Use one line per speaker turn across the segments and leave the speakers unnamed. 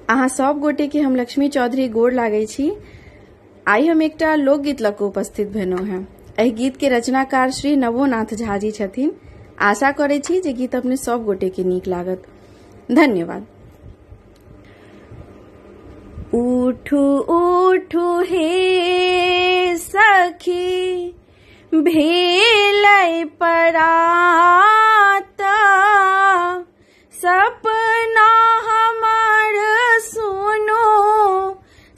अहाँ सब गोटे के हम लक्ष्मी चौधरी गोड़ लागै छी। आई हम एकटा लोकगीत लऽ कऽ उपस्थित भेलहुँ हैं। एहि गीत के रचनाकार श्री नवोनाथ झा जी छथिन। आशा करै छी जे गीत अपने सब गोटे के नीक लागत। धन्यवाद। उठू उठू हे सखी भेलै परात, सपना हमर सुनो,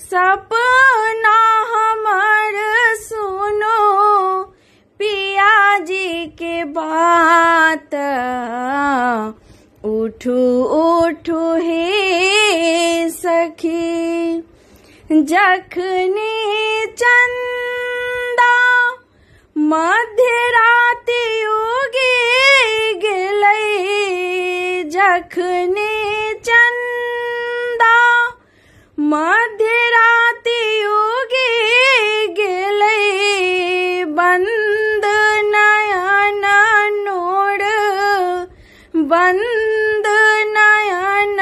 सपना हमर सुनो, पिया जी के बात। उठू उठू हे सखी, जखनी चंदा मध्यराति उगि गेलै, जखनी चंदा मध्यराति उगि गेलै, बंद नयन नोर, बंद नयन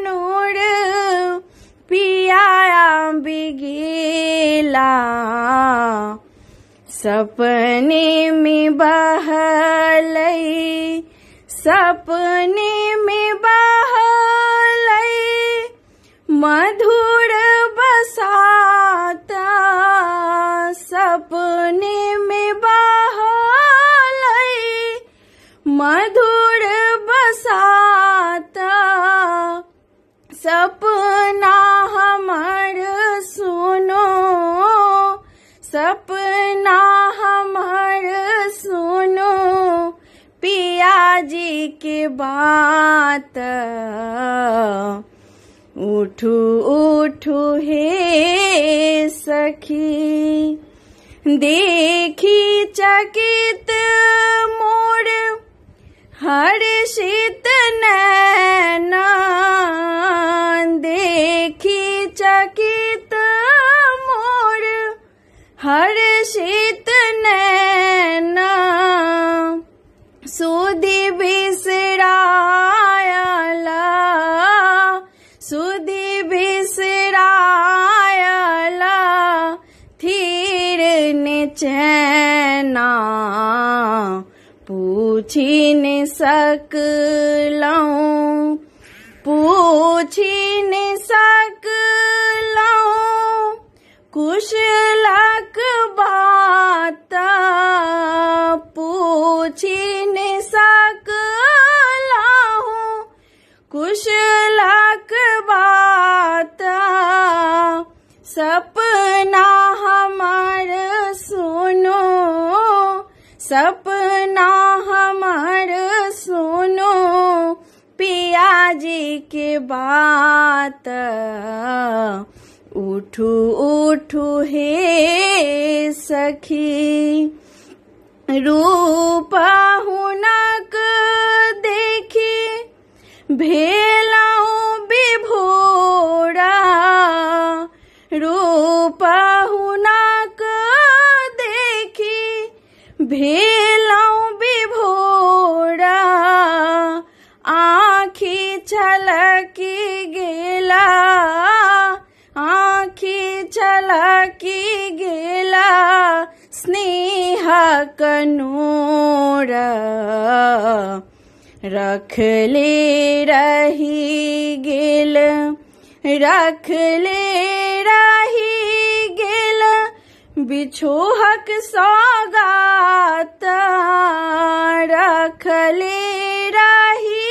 नोर, पिया बिगेला, सपने में बहलै, सपने में बहलै, मधुर बसाता, सपने में बहलै, मधुर बसाता, सपना हमर सुनो, सपना हमर सुनो, पिया जी के बात। उठू उठू हे सखी, देखी चकित मोर हर्षित नैना, देखी चकित मोर हर्षित नैना, सुधि बिसरायला, सुधि बिसरायला, थीर ने चैना, पूछी न सकलौं, पूछी न सकलौं, कुशलक बात, पूछी न सकलौं, कुशलक बात, सपना हमर सुनो, सपना हमर सुनो, पिया जी के बात। उठू उठू हे सखी, रूप हुनक देखी भेलौं विभोरा, रूप हुनक देखी भेलौं विभोरा, आँखि छलकी गेला, आँखि छलकी गेला, स्नेहक नोर, रखले रही गेल, रखले रही गेल, बिछोहक सौगात, रखले रही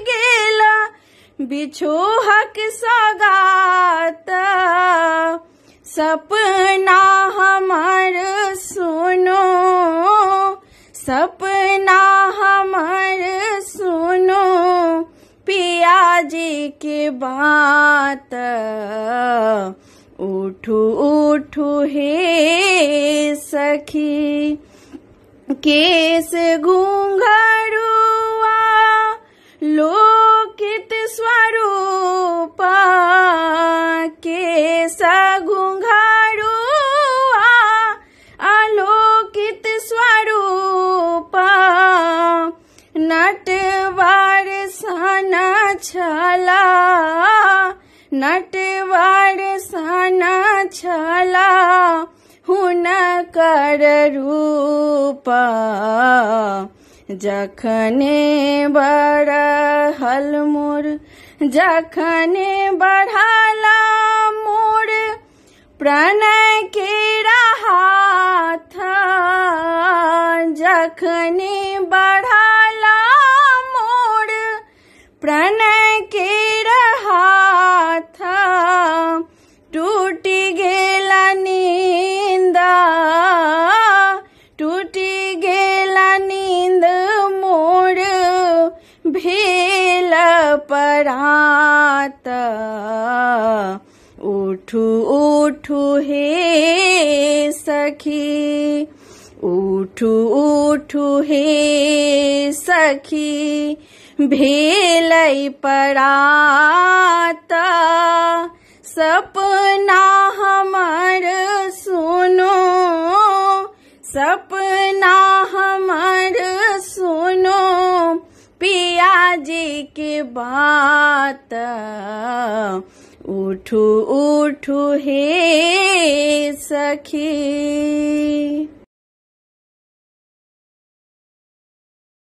गेल, बिछोहक सौगात, सपना हमर सुनो, सपना हमर सुनो, पिया जी के बात। उठू उठू हे सखी, केस घुंघरुआ लोकित स्वरूप, केस घुंघरुआ आलोकित स्वरूप, नटवर सन छला, नटवर सन छला हुनकर रूप जखने बढ़ल मोर जखने बढ़ला मोर प्रणय के हाथ जखने बढ़ला मोर प्रणय के हाथ टूटी गेला नींद टूटी गेला नींद मोर भेल परात उठू उठू हे सखी उठू उठू हे सखी भेलै परात सपना हमर सुनो सपना हमर सुनो पिया जी के बात उठू उठू हे सखी।